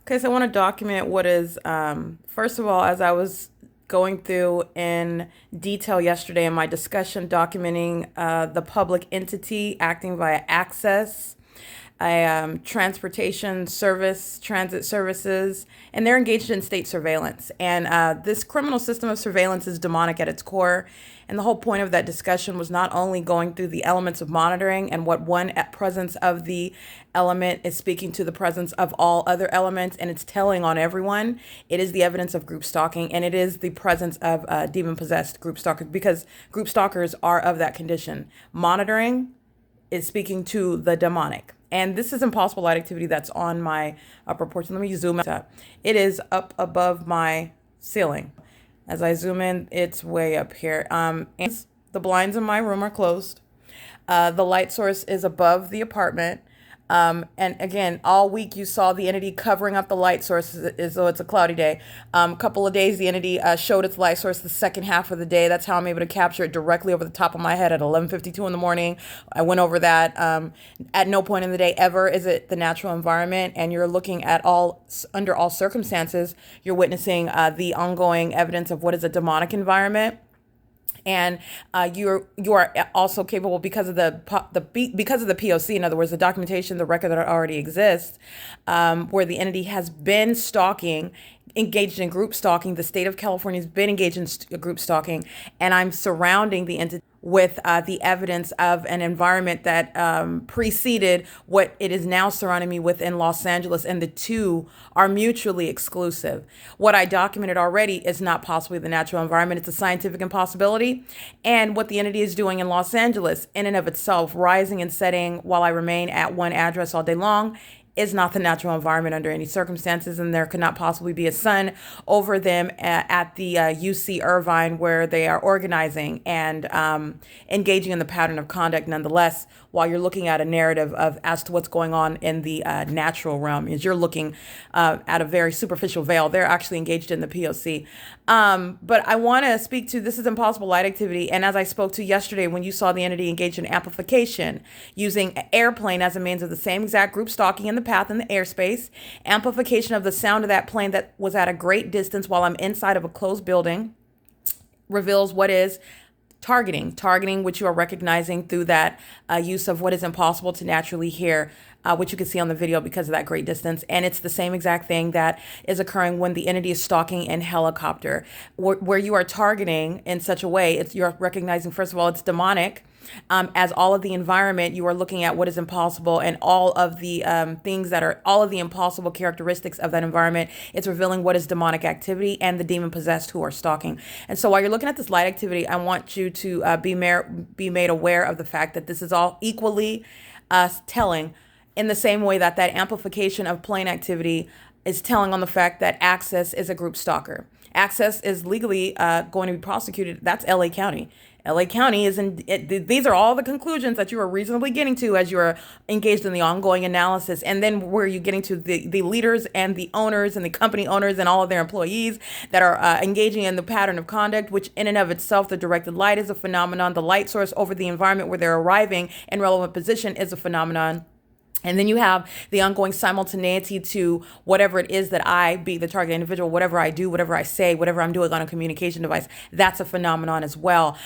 Okay, so I want to document what is, first of all, as I was going through in detail yesterday in my discussion, documenting the public entity acting via access, transportation service, transit services, and they're engaged in state surveillance. And this criminal system of surveillance is demonic at its core. And the whole point of that discussion was not only going through the elements of monitoring and what one presence of the element is speaking to the presence of all other elements, and it's telling on everyone. It is the evidence of group stalking, and it is the presence of demon-possessed group stalkers, because group stalkers are of that condition. Monitoring is speaking to the demonic. And this is impossible light activity that's on my upper portion. Let me zoom up. It is up above my ceiling. As I zoom in, it's way up here. And the blinds in my room are closed. The light source is above the apartment. And again, all week you saw the entity covering up the light source as though it's a cloudy day. A couple of days, the entity showed its light source the second half of the day. That's how I'm able to capture it directly over the top of my head at 11:52 in the morning. I went over that. At no point in the day ever is it the natural environment, and you're looking at under all circumstances, you're witnessing the ongoing evidence of what is a demonic environment. And you are also capable, because of the P.O.C. In other words, the documentation, the record that already exists, where the entity has been stalking, engaged in group stalking. The state of California has been engaged in group stalking, and I'm surrounding the entity with the evidence of an environment that preceded what it is now surrounding me with in Los Angeles, and the two are mutually exclusive. What I documented already is not possibly the natural environment. It's a scientific impossibility. And what the entity is doing in Los Angeles, in and of itself, rising and setting while I remain at one address all day long, is not the natural environment under any circumstances, and there could not possibly be a sun over them at the UC Irvine, where they are organizing and engaging in the pattern of conduct nonetheless, while you're looking at a narrative of as to what's going on in the natural realm. As you're looking at a very superficial veil, they're actually engaged in the P.O.C. But I want to speak to, this is impossible light activity, and as I spoke to yesterday, when you saw the entity engaged in amplification, using airplane as a means of the same exact group stalking in the path in the airspace, amplification of the sound of that plane that was at a great distance while I'm inside of a closed building, reveals what is targeting, which you are recognizing through that use of what is impossible to naturally hear, which you can see on the video because of that great distance. And it's the same exact thing that is occurring when the entity is stalking in helicopter, where you are targeting in such a way, you're recognizing, first of all, it's demonic. As all of the environment, you are looking at what is impossible, and all of the things that are all of the impossible characteristics of that environment. It's revealing what is demonic activity and the demon possessed who are stalking. And so while you're looking at this light activity, I want you to be made aware of the fact that this is all equally telling, in the same way that that amplification of plane activity is telling on the fact that Access is a group stalker. Access is legally going to be prosecuted. That's LA County. LA County is these are all the conclusions that you are reasonably getting to as you are engaged in the ongoing analysis. And then where you're getting to the leaders and the owners and the company owners and all of their employees that are engaging in the pattern of conduct, which in and of itself, the directed light is a phenomenon. The light source over the environment where they're arriving in relevant position is a phenomenon. And then you have the ongoing simultaneity to whatever it is that I, be the target individual, whatever I do, whatever I say, whatever I'm doing on a communication device, that's a phenomenon as well.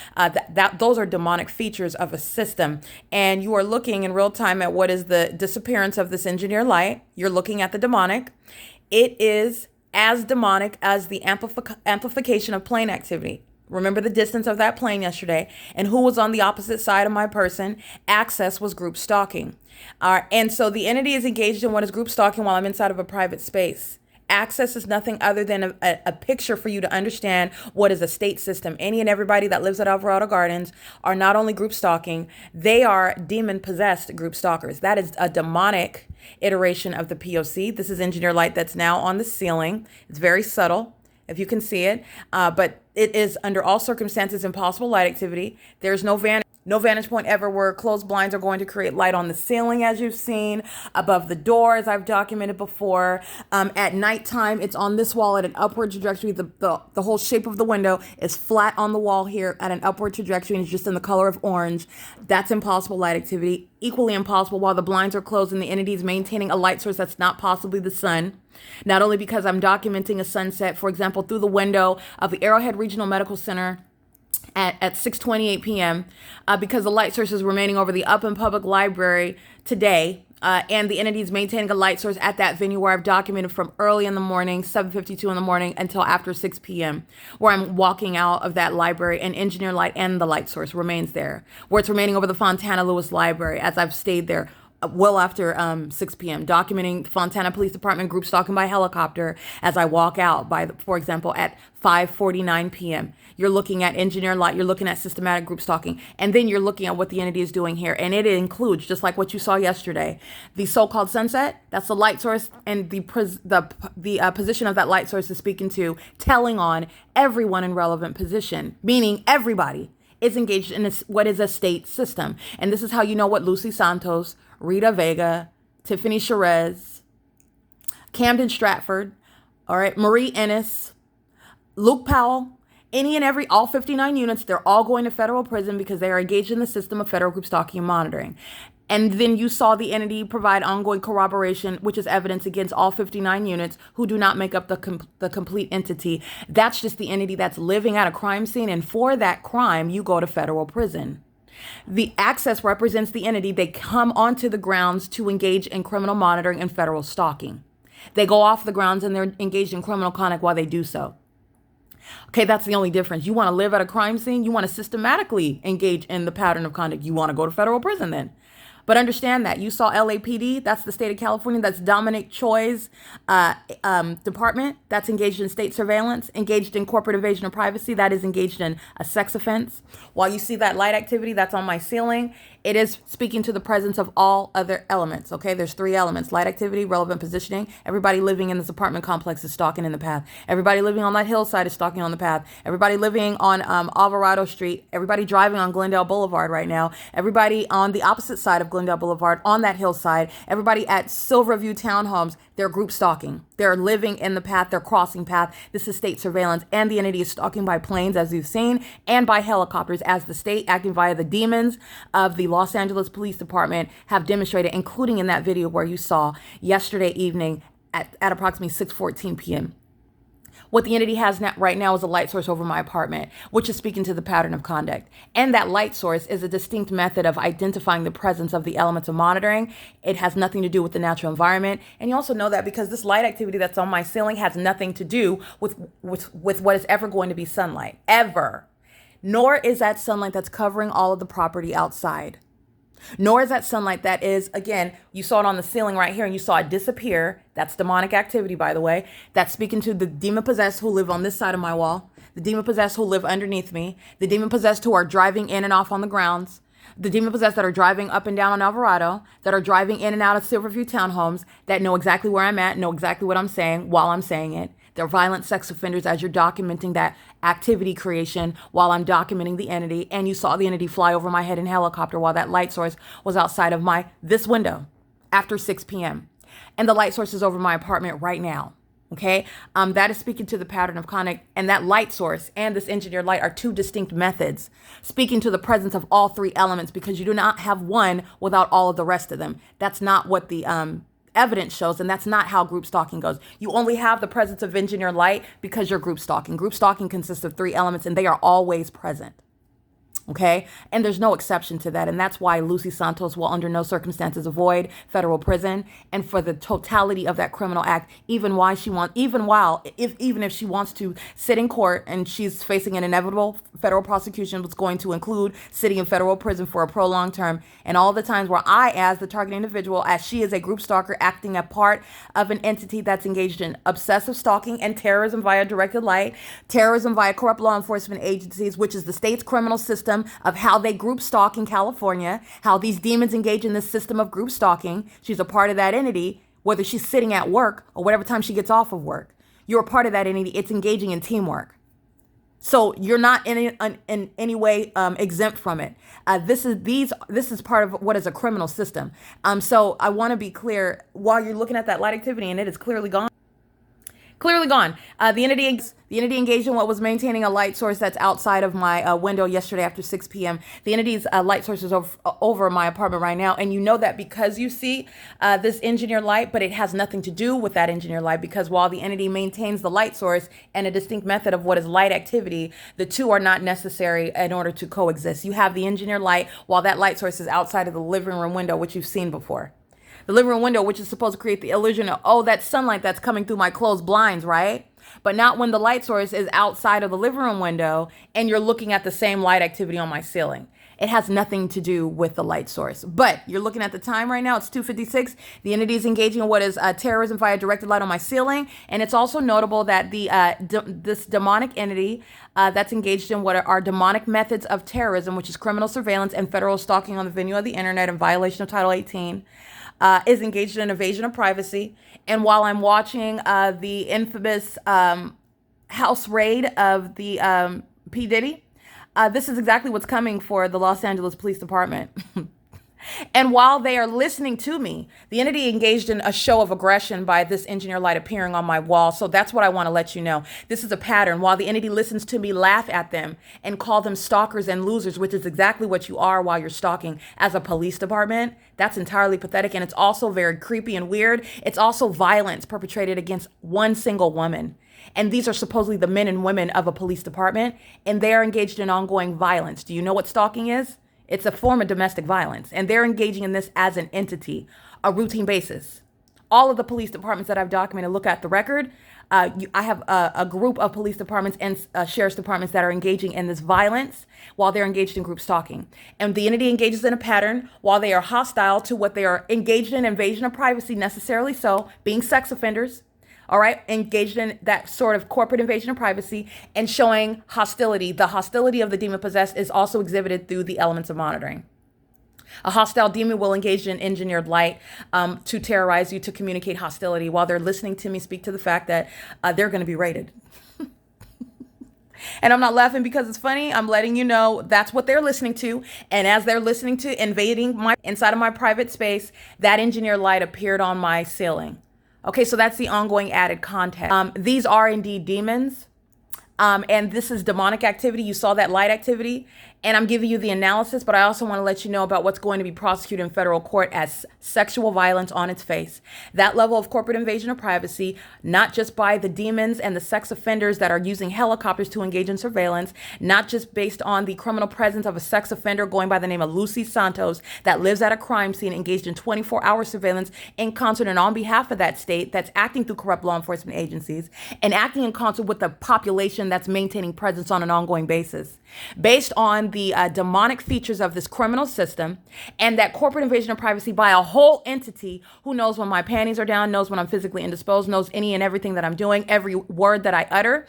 Those are demonic features of a system. And you are looking in real time at what is the disappearance of this engineer light. You're looking at the demonic. It is as demonic as the amplification of plane activity. Remember the distance of that plane yesterday, and who was on the opposite side of my person? Access was group stalking. And so the entity is engaged in what is group stalking while I'm inside of a private space. Access is nothing other than a picture for you to understand what is a state system. Any and everybody that lives at Alvarado Gardens are not only group stalking, they are demon-possessed group stalkers. That is a demonic iteration of the P.O.C. This is engineer light that's now on the ceiling. It's very subtle, if you can see it, but it is under all circumstances impossible light activity. There's no vantage point ever where closed blinds are going to create light on the ceiling, as you've seen, above the door, as I've documented before. At nighttime, it's on this wall at an upward trajectory. The whole shape of the window is flat on the wall here at an upward trajectory, and it's just in the color of orange. That's impossible light activity. Equally impossible while the blinds are closed and the entity is maintaining a light source that's not possibly the sun. Not only because I'm documenting a sunset, for example, through the window of the Arrowhead Regional Medical Center at 6:28 p.m., because the light source is remaining over the Upland Public Library today, and the entity is maintaining a light source at that venue where I've documented from early in the morning, 7:52 in the morning, until after 6 p.m., where I'm walking out of that library, and engineer light and the light source remains there, where it's remaining over the Fontana Lewis Library as I've stayed there well after 6 p.m., documenting Fontana Police Department group stalking by helicopter as I walk out for example, at 5:49 p.m. You're looking at engineer light, you're looking at systematic group stalking, and then you're looking at what the entity is doing here. And it includes, just like what you saw yesterday, the so-called sunset, that's the light source, and the position of that light source is speaking to, telling on everyone in relevant position, meaning everybody is engaged in what is a state system. And this is how you know what Lucy Santos, Rita Vega, Tiffany Sherez, Camden Stratford, all right, Marie Ennis, Luke Powell, all 59 units, they're all going to federal prison because they are engaged in the system of federal group stalking and monitoring. And then you saw the entity provide ongoing corroboration, which is evidence against all 59 units who do not make up the complete entity. That's just the entity that's living at a crime scene. And for that crime, you go to federal prison. The access represents the entity. They come onto the grounds to engage in criminal monitoring and federal stalking. They go off the grounds and they're engaged in criminal conduct while they do so. Okay, that's the only difference. You want to live at a crime scene? You want to systematically engage in the pattern of conduct? You want to go to federal prison then. But understand that you saw LAPD, that's the state of California, that's Dominic Choi's department, that's engaged in state surveillance, engaged in corporate invasion of privacy, that is engaged in a sex offense. While you see that light activity that's on my ceiling, it is speaking to the presence of all other elements, okay? There's 3 elements: light activity, relevant positioning. Everybody living in this apartment complex is stalking in the path. Everybody living on that hillside is stalking on the path. Everybody living on Alvarado Street, everybody driving on Glendale Boulevard right now, everybody on the opposite side of Glendale Boulevard on that hillside, everybody at Silverview Townhomes, they're group stalking. They're living in the path, they're crossing path. This is state surveillance, and the entity is stalking by planes, as you've seen, and by helicopters, as the state, acting via the demons of the Los Angeles Police Department, have demonstrated, including in that video where you saw yesterday evening at approximately 6:14 p.m. What the entity has right now is a light source over my apartment, which is speaking to the pattern of conduct. And that light source is a distinct method of identifying the presence of the elements of monitoring. It has nothing to do with the natural environment. And you also know that because this light activity that's on my ceiling has nothing to do with what is ever going to be sunlight, ever. Nor is that sunlight that's covering all of the property outside. Nor is that sunlight that is, again, you saw it on the ceiling right here and you saw it disappear. That's demonic activity, by the way. That's speaking to the demon-possessed who live on this side of my wall, the demon-possessed who live underneath me, the demon-possessed who are driving in and off on the grounds, the demon-possessed that are driving up and down on Alvarado, that are driving in and out of Silverview Townhomes, that know exactly where I'm at, know exactly what I'm saying while I'm saying it. They're violent sex offenders as you're documenting that activity creation while I'm documenting the entity. And you saw the entity fly over my head in helicopter while that light source was outside of this window after 6 p.m. And the light source is over my apartment right now. Okay, that is speaking to the pattern of conduct, and that light source and this engineered light are 2 distinct methods speaking to the presence of all 3 elements, because you do not have one without all of the rest of them. That's not what the evidence shows, and that's not how group stalking goes. You only have the presence of engineered light because you're group stalking. Group stalking consists of 3 elements, and they are always present. Okay, and there's no exception to that, and that's why Lucy Santos will under no circumstances avoid federal prison, and for the totality of that criminal act, even if she wants to sit in court and she's facing an inevitable federal prosecution, that's going to include sitting in federal prison for a prolonged term, and all the times where I, as the target individual, as she is a group stalker acting a part of an entity that's engaged in obsessive stalking and terrorism via directed light, terrorism via corrupt law enforcement agencies, which is the state's criminal system of how they group stalk in California, how these demons engage in this system of group stalking. She's a part of that entity, whether she's sitting at work or whatever time she gets off of work. You're a part of that entity. It's engaging in teamwork. So you're not in any way exempt from it. This is part of what is a criminal system. So I want to be clear, while you're looking at that light activity and it is clearly gone, Clearly gone. The entity engaged in what was maintaining a light source that's outside of my window yesterday after 6 p.m. The entity's light source is over my apartment right now. And you know that because you see this engineered light, but it has nothing to do with that engineered light, because while the entity maintains the light source and a distinct method of what is light activity, the two are not necessary in order to coexist. You have the engineered light while that light source is outside of the living room window, which you've seen before. The living room window, which is supposed to create the illusion of, oh, that's sunlight that's coming through my closed blinds, right? But not when the light source is outside of the living room window and you're looking at the same light activity on my ceiling. It has nothing to do with the light source. But you're looking at the time right now, it's 2:56. The entity is engaging in what is terrorism via directed light on my ceiling. And it's also notable that this demonic entity that's engaged in what are demonic methods of terrorism, which is criminal surveillance and federal stalking on the venue of the internet in violation of Title 18, is engaged in invasion of privacy. And while I'm watching the infamous house raid of the P. Diddy, this is exactly what's coming for the Los Angeles Police Department. And while they are listening to me, the entity engaged in a show of aggression by this engineer light appearing on my wall. So that's what I want to let you know. This is a pattern. While the entity listens to me laugh at them and call them stalkers and losers, which is exactly what you are while you're stalking as a police department, that's entirely pathetic. And it's also very creepy and weird. It's also violence perpetrated against one single woman. And these are supposedly the men and women of a police department, and they're engaged in ongoing violence. Do you know what stalking is? It's a form of domestic violence, and they're engaging in this as an entity, a routine basis. All of the police departments that I've documented, look at the record. I have a group of police departments and sheriff's departments that are engaging in this violence while they're engaged in group stalking. And the entity engages in a pattern while they are hostile to what they are engaged in, invasion of privacy, necessarily so, being sex offenders. All right, engaged in that sort of corporate invasion of privacy and showing hostility. The hostility of the demon possessed is also exhibited through the elements of monitoring. A hostile demon will engage in engineered light to terrorize you, to communicate hostility while they're listening to me speak to the fact that they're going to be raided. And I'm not laughing because it's funny. I'm letting you know that's what they're listening to. And as they're listening to invading inside of my private space, that engineered light appeared on my ceiling. Okay, so that's the ongoing added context. These are indeed demons. And this is demonic activity. You saw that light activity. And I'm giving you the analysis, but I also want to let you know about what's going to be prosecuted in federal court as sexual violence on its face. That level of corporate invasion of privacy, not just by the demons and the sex offenders that are using helicopters to engage in surveillance, not just based on the criminal presence of a sex offender going by the name of Lucy Santos that lives at a crime scene engaged in 24-hour surveillance in concert and on behalf of that state that's acting through corrupt law enforcement agencies and acting in concert with the population that's maintaining presence on an ongoing basis. Based on the demonic features of this criminal system and that corporate invasion of privacy by a whole entity who knows when my panties are down, knows when I'm physically indisposed, knows any and everything that I'm doing, every word that I utter,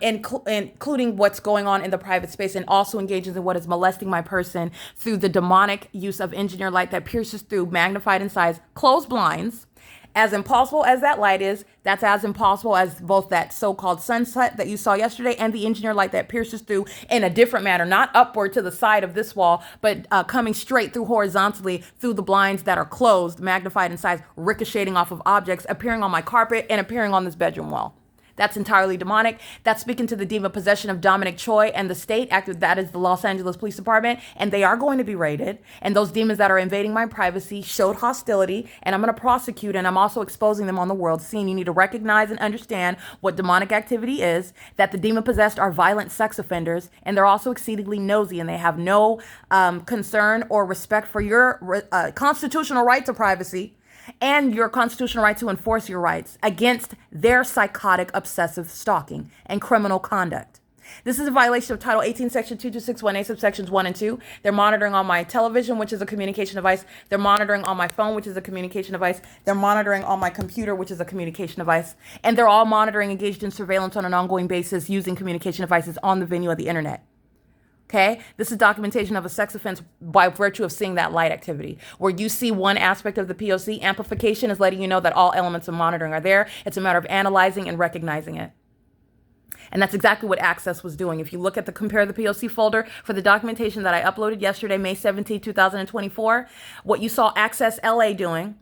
including what's going on in the private space, and also engages in what is molesting my person through the demonic use of engineered light that pierces through magnified in size closed blinds. As impossible as that light is, that's as impossible as both that so-called sunset that you saw yesterday and the engineered light that pierces through in a different manner, not upward to the side of this wall, but coming straight through horizontally through the blinds that are closed, magnified in size, ricocheting off of objects, appearing on my carpet and appearing on this bedroom wall. That's entirely demonic. That's speaking to the demon possession of Dominic Choi and the state actor that is the Los Angeles Police Department, and they are going to be raided. And those demons that are invading my privacy showed hostility, and I'm going to prosecute, and I'm also exposing them on the world scene. You need to recognize and understand what demonic activity is, that the demon possessed are violent sex offenders, and they're also exceedingly nosy, and they have no concern or respect for your constitutional right to privacy and your constitutional right to enforce your rights against their psychotic, obsessive stalking and criminal conduct. This is a violation of Title 18, Section 2261A, subsections 1 and 2. They're monitoring on my television, which is a communication device. They're monitoring on my phone, which is a communication device. They're monitoring on my computer, which is a communication device. And they're all monitoring, engaged in surveillance on an ongoing basis using communication devices on the venue of the internet. Okay, this is documentation of a sex offense by virtue of seeing that light activity. Where you see one aspect of the P.O.C, amplification is letting you know that all elements of monitoring are there. It's a matter of analyzing and recognizing it. And that's exactly what Access was doing. If you look at the Compare the P.O.C folder for the documentation that I uploaded yesterday, May 17, 2024, what you saw Access LA doing,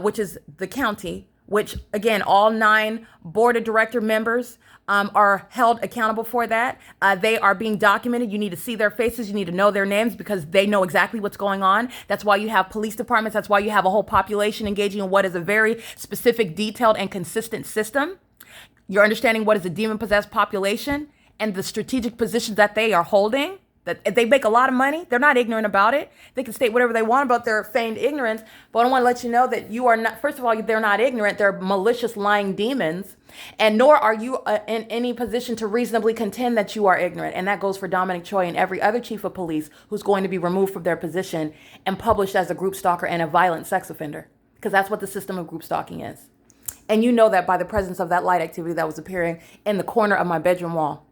which is the county, which again, all 9 board of director members are held accountable for that. They are being documented. You need to see their faces. You need to know their names because they know exactly what's going on. That's why you have police departments. That's why you have a whole population engaging in what is a very specific, detailed, and consistent system. You're understanding what is a demon-possessed population and the strategic positions that they are holding. That they make a lot of money. They're not ignorant about it. They can state whatever they want about their feigned ignorance, but I want to let you know that you are not, first of all, they're not ignorant. They're malicious, lying demons, and nor are you in any position to reasonably contend that you are ignorant. And that goes for Dominic Choi and every other chief of police who's going to be removed from their position and published as a group stalker and a violent sex offender, because that's what the system of group stalking is. And you know that by the presence of that light activity that was appearing in the corner of my bedroom wall,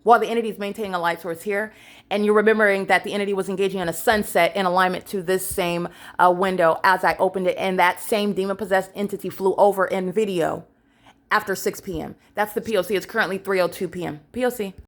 while the entity is maintaining a light source here, and you're remembering that the entity was engaging in a sunset in alignment to this same window as I opened it, and that same demon-possessed entity flew over in video after 6 p.m. That's the POC. It's currently 3:02 p.m. POC.